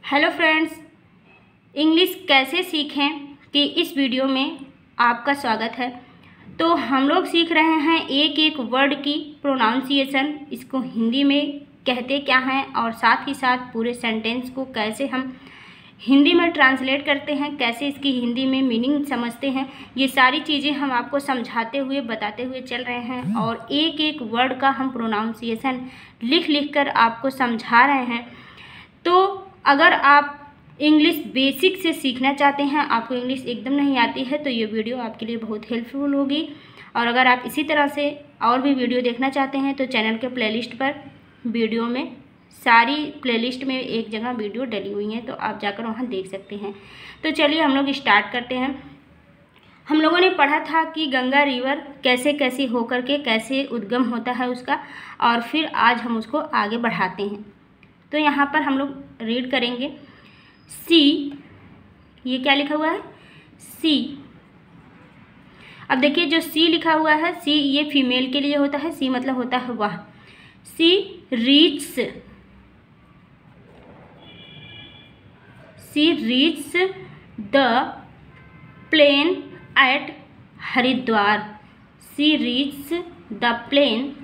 Hello friends, English कैसे सीखें कि इस वीडियो में आपका स्वागत है। तो हम लोग सीख रहे हैं एक एक वर्ड की प्रोनाउंसिएशन, इसको हिंदी में कहते क्या हैं और साथ ही साथ पूरे सेंटेंस को कैसे हम हिंदी में ट्रांसलेट करते हैं, कैसे इसकी हिंदी में मीनिंग समझते हैं। ये सारी चीज़ें हम आपको समझाते हुए बताते हुए चल रहे हैं और एक एक वर्ड का हम प्रोनाउंसिएशन लिख लिख कर आपको समझा रहे हैं। तो अगर आप इंग्लिश बेसिक से सीखना चाहते हैं, आपको इंग्लिश एकदम नहीं आती है, तो ये वीडियो आपके लिए बहुत हेल्पफुल होगी। और अगर आप इसी तरह से और भी वीडियो देखना चाहते हैं तो चैनल के प्लेलिस्ट पर वीडियो में सारी प्लेलिस्ट में एक जगह वीडियो डली हुई है, तो आप जाकर वहाँ देख सकते हैं। तो चलिए हम लोग स्टार्ट करते हैं। हम लोगों ने पढ़ा था कि गंगा रिवर कैसे कैसे होकर के कैसे उद्गम होता है उसका, और फिर आज हम उसको आगे बढ़ाते हैं। तो यहाँ पर हम लोग रीड करेंगे सी। ये क्या लिखा हुआ है? सी। अब देखिए जो सी लिखा हुआ है, सी ये फीमेल के लिए होता है। सी मतलब होता है वह। She reaches, she reaches the plain at Haridwar. She reaches the plain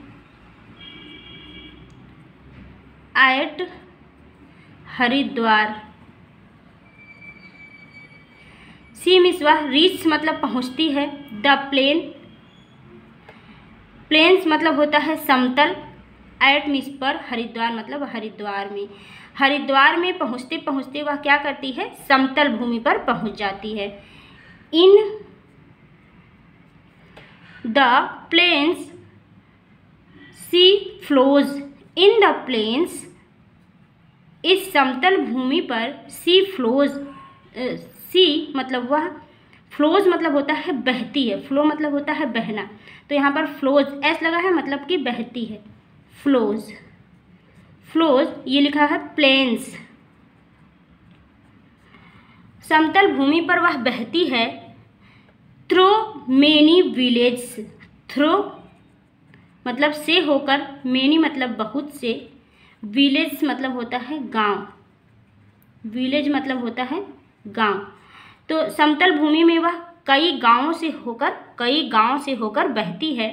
at Haridwar. She means वह, रीच मतलब पहुंचती है, द प्लेन, प्लेन्स मतलब होता है समतल, एट मीन्स पर, हरिद्वार मतलब हरिद्वार में। हरिद्वार में पहुंचते पहुंचते वह क्या करती है? समतल भूमि पर पहुंच जाती है। In the plains she flows, in the plains, इस समतल भूमि पर सी फ्लोज, सी मतलब वह, फ्लोज मतलब होता है बहती है, फ्लो मतलब होता है बहना, तो यहाँ पर फ्लोज एस लगा है मतलब कि बहती है। फ्लोज, फ्लोज ये लिखा है प्लेन्स, समतल भूमि पर वह बहती है। थ्रू मेनी विलेज, थ्रू मतलब से होकर, मेनी मतलब बहुत से, विलेज मतलब होता है गांव, विलेज मतलब होता है गांव। तो समतल भूमि में वह कई गांवों से होकर बहती है।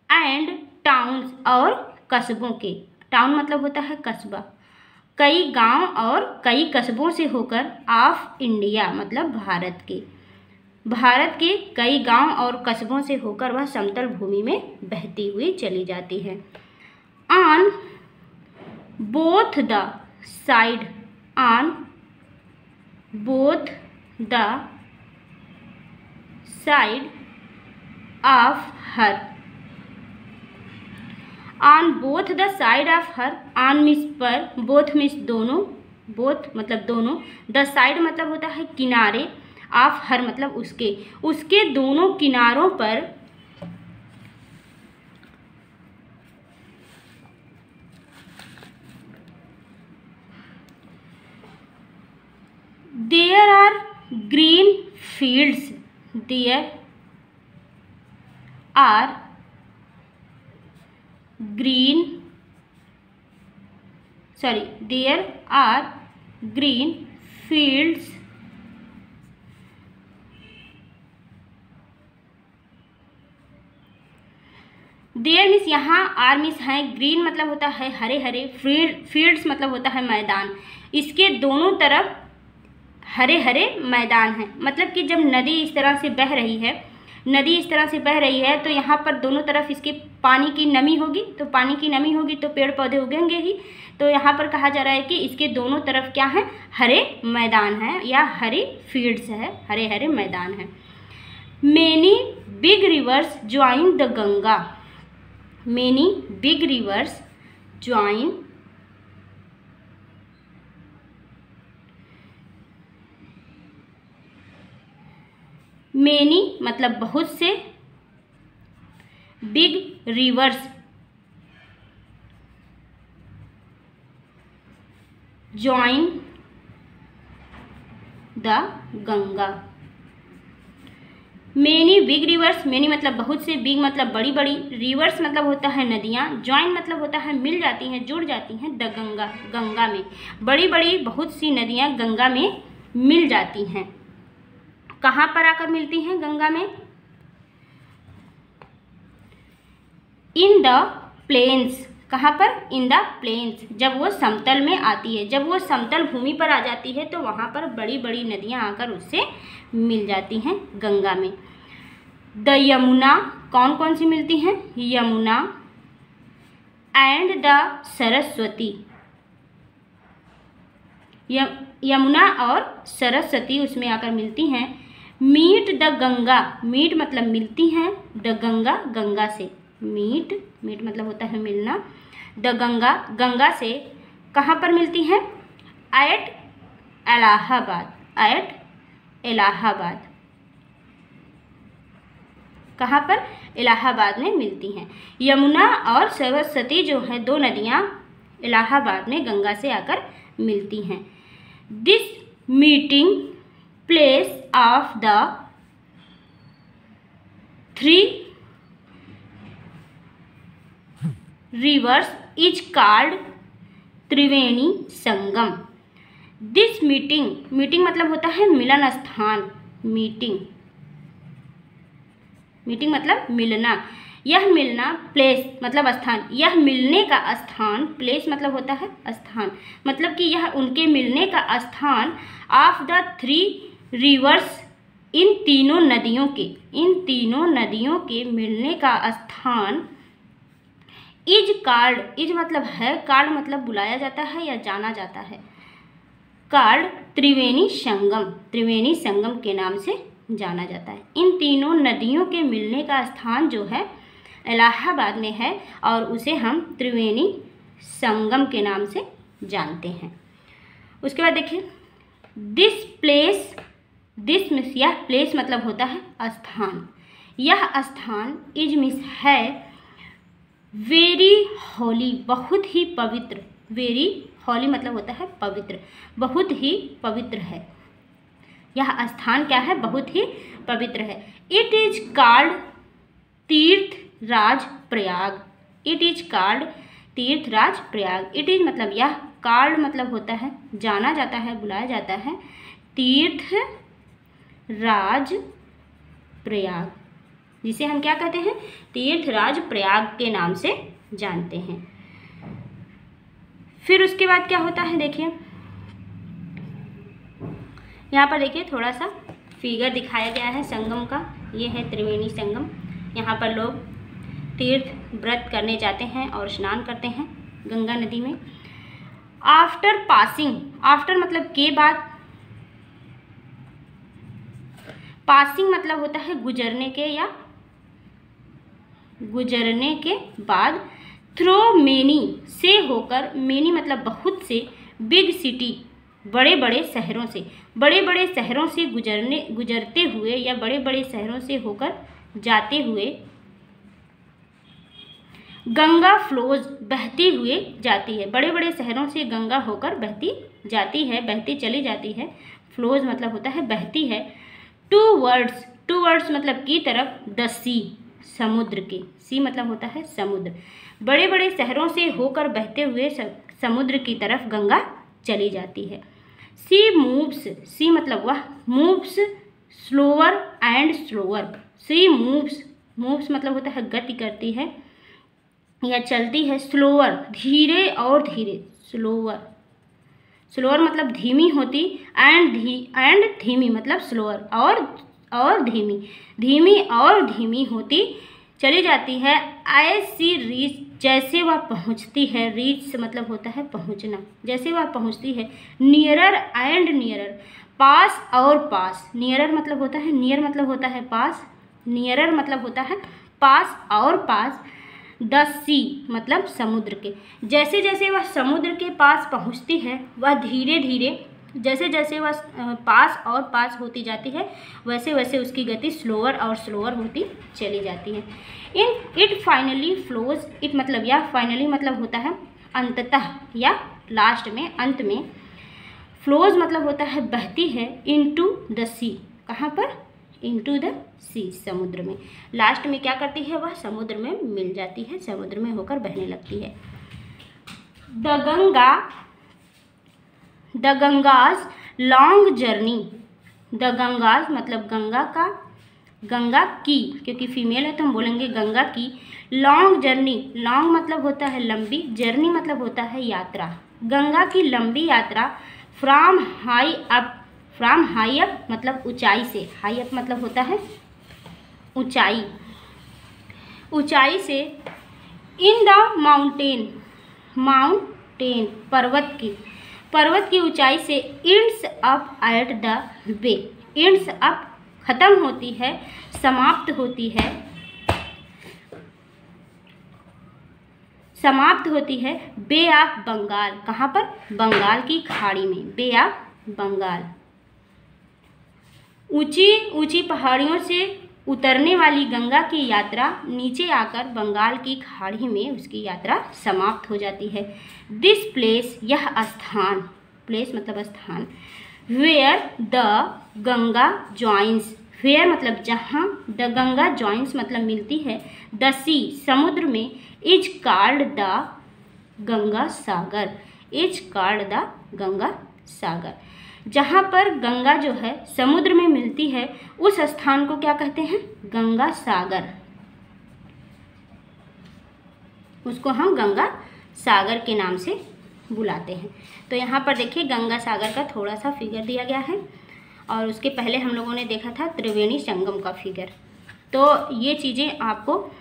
एंड टाउन्स, और कस्बों के, टाउन मतलब होता है कस्बा, कई गांव और कई कस्बों से होकर, ऑफ इंडिया मतलब भारत के, भारत के कई गांव और कस्बों से होकर वह समतल भूमि में बहती हुई चली जाती है। On both the side, on both the side of her, on both the side of her, on means पर, बोथ मीन्स दोनों, बोथ मतलब दोनों, द साइड मतलब होता है किनारे, ऑफ हर मतलब उसके, उसके दोनों किनारों पर there are green fields, there are green, sorry, there are green fields there means यहाँ, आर मीन्स है, ग्रीन मतलब होता है हरे हरे, फील्ड्स मतलब होता है मैदान, इसके दोनों तरफ हरे हरे मैदान हैं। मतलब कि जब नदी इस तरह से बह रही है, नदी इस तरह से बह रही है, तो यहाँ पर दोनों तरफ इसके पानी की नमी होगी, तो पानी की नमी होगी तो पेड़ पौधे उगेंगे ही। तो यहाँ पर कहा जा रहा है कि इसके दोनों तरफ क्या है? हरे मैदान हैं या हरी फील्ड्स है, हरे हरे मैदान हैं। Many big reverse join the Ganga, many big reverse join, many मतलब बहुत से, big reverse join the Ganga, many big reverse, many मतलब बहुत से, बिग मतलब बड़ी बड़ी, रिवर्स मतलब होता है नदियाँ, ज्वाइन मतलब होता है मिल जाती हैं, जुड़ जाती हैं, द गंगा, गंगा में। बड़ी बड़ी बहुत सी नदियाँ गंगा में मिल जाती हैं। कहाँ पर आकर मिलती हैं गंगा में? In the plains. कहाँ पर? In the plains. जब वो समतल में आती है, जब वो समतल भूमि पर आ जाती है तो वहाँ पर बड़ी बड़ी नदियाँ आकर उससे मिल जाती हैं गंगा में। द यमुना, कौन कौन सी मिलती हैं? Yamuna and the Saraswati. यमुना और सरस्वती उसमें आकर मिलती हैं। मीट द गंगा, मीट मतलब मिलती हैं, द गंगा, गंगा से। मीट, मीट मतलब होता है मिलना। द गंगा, गंगा से कहाँ पर मिलती हैं? At Allahabad, at Allahabad. कहाँ पर? इलाहाबाद में मिलती हैं। यमुना और सरस्वती जो है दो नदियाँ इलाहाबाद में गंगा से आकर मिलती हैं। This meeting place of the three reverse is called Triveni Sangam. This meeting, meeting मतलब होता है मिलन स्थान, मीटिंग, मीटिंग मतलब मिलना। यह मिलना, प्लेस मतलब स्थान, यह मिलने का स्थान, प्लेस मतलब होता है स्थान, मतलब कि यह उनके मिलने का स्थान ऑफ द थ्री रिवर्स, इन तीनों नदियों के, इन तीनों नदियों के मिलने का स्थान इज कॉल्ड, इज मतलब है, कॉल्ड मतलब बुलाया जाता है या जाना जाता है, कॉल्ड त्रिवेणी संगम, त्रिवेणी संगम के नाम से जाना जाता है। इन तीनों नदियों के मिलने का स्थान जो है इलाहाबाद में है और उसे हम त्रिवेणी संगम के नाम से जानते हैं। उसके बाद देखिए दिस प्लेस, दिस मीन्स यह, प्लेस मतलब होता है स्थान, यह स्थान इज मीन्स है वेरी होली, बहुत ही पवित्र, वेरी होली मतलब होता है पवित्र, बहुत ही पवित्र है। यह स्थान क्या है? बहुत ही पवित्र है। It is called Tirthraj Prayag, it is called Tirthraj Prayag. It is मतलब यह, कॉल्ड मतलब होता है जाना जाता है, बुलाया जाता है, तीर्थराज प्रयाग, जिसे हम क्या कहते हैं? तीर्थराज प्रयाग के नाम से जानते हैं। फिर उसके बाद क्या होता है? देखिए यहाँ पर देखिए थोड़ा सा फिगर दिखाया गया है संगम का। ये है त्रिवेणी संगम। यहाँ पर लोग तीर्थ व्रत करने जाते हैं और स्नान करते हैं गंगा नदी में। आफ्टर पासिंग, आफ्टर मतलब के बाद, पासिंग मतलब होता है गुजरने के या गुजरने के बाद, थ्रो मेनी से होकर, मेनी मतलब बहुत से, बिग सिटी बड़े बड़े शहरों से, बड़े बड़े शहरों से गुजरते हुए या बड़े बड़े शहरों से होकर जाते हुए, गंगा फ्लोज बहती हुए जाती है, बड़े बड़े शहरों से गंगा होकर बहती जाती है, बहती चली जाती है। फ्लोज मतलब होता है बहती है। टू वर्ड्स, टू वर्ड्स मतलब की तरफ, द सी समुद्र के, सी मतलब होता है समुद्र, बड़े बड़े शहरों से होकर बहते हुए समुद्र की तरफ गंगा चली जाती है। सी मूव्स, सी मतलब वह, moves slower and slower, she moves, moves मतलब होता है गति करती है या चलती है, स्लोअर धीरे और धीरे, स्लोअर, स्लोअर मतलब धीमी होती, एंड धीमी मतलब स्लोअर और धीमी, धीमी और धीमी होती चली जाती है। ऐसी रीच, जैसे वह पहुंचती है, रीच मतलब होता है पहुंचना, जैसे वह पहुंचती है। नियरर एंड नियरर, पास और पास, नियरर मतलब होता है, नियर मतलब होता है पास, नियरर मतलब होता है पास और पास। द सी मतलब समुद्र के, जैसे जैसे वह समुद्र के पास पहुंचती है वह धीरे धीरे, जैसे जैसे वह पास और पास होती जाती है वैसे वैसे उसकी गति स्लोअर और स्लोअर होती चली जाती है। इट फाइनली फ्लोज, इट मतलब या, फाइनली मतलब होता है अंततः या लास्ट में, अंत में। फ्लोज मतलब होता है बहती है, इनटू द सी, कहाँ पर? इनटू द सी, समुद्र में। लास्ट में क्या करती है वह? समुद्र में मिल जाती है, समुद्र में होकर बहने लगती है। द गंगाज लॉन्ग जर्नी, द गंगाज मतलब गंगा की, क्योंकि फीमेल है तो हम बोलेंगे गंगा की। लॉन्ग जर्नी, लॉन्ग मतलब होता है लंबी, जर्नी मतलब होता है यात्रा। गंगा की लंबी यात्रा फ्रॉम हाई अप मतलब ऊंचाई से, हाई अप मतलब होता है ऊंचाई से, इन द माउंटेन पर्वत की ऊंचाई से, ends up at the way, ends up खत्म होती है, समाप्त होती है बे ऑफ बंगाल। कहाँ पर? बंगाल की खाड़ी में, बे ऑफ बंगाल। ऊंची पहाड़ियों से उतरने वाली गंगा की यात्रा नीचे आकर बंगाल की खाड़ी में उसकी यात्रा समाप्त हो जाती है। दिस प्लेस, यह स्थान, प्लेस मतलब स्थान, where the Ganga joins, where मतलब जहाँ, द गंगा ज्वाइंस मतलब मिलती है, द सी समुद्र में, is called the Ganga Sagar, is called the Ganga Sagar. जहाँ पर गंगा जो है समुद्र में मिलती है उस स्थान को क्या कहते हैं? गंगा सागर, उसको हम गंगा सागर के नाम से बुलाते हैं। तो यहाँ पर देखिए गंगा सागर का थोड़ा सा फिगर दिया गया है, और उसके पहले हम लोगों ने देखा था त्रिवेणी संगम का फिगर। तो ये चीज़ें आपको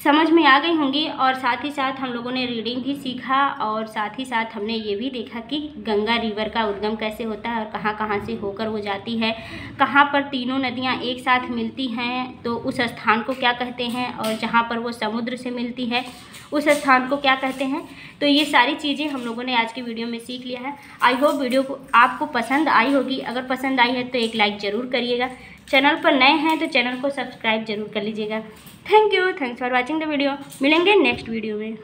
समझ में आ गई होंगी, और साथ ही साथ हम लोगों ने रीडिंग भी सीखा, और साथ ही साथ हमने ये भी देखा कि गंगा रिवर का उद्गम कैसे होता है और कहाँ कहाँ से होकर वो जाती है, कहाँ पर तीनों नदियाँ एक साथ मिलती हैं तो उस स्थान को क्या कहते हैं, और जहाँ पर वो समुद्र से मिलती है उस स्थान को क्या कहते हैं। तो ये सारी चीज़ें हम लोगों ने आज की वीडियो में सीख लिया है। आई होप वीडियो को आपको पसंद आई होगी। अगर पसंद आई है तो एक लाइक ज़रूर करिएगा। चैनल पर नए हैं तो चैनल को सब्सक्राइब जरूर कर लीजिएगा। Thank you, thanks for watching the video. मिलेंगे नेक्स्ट वीडियो में।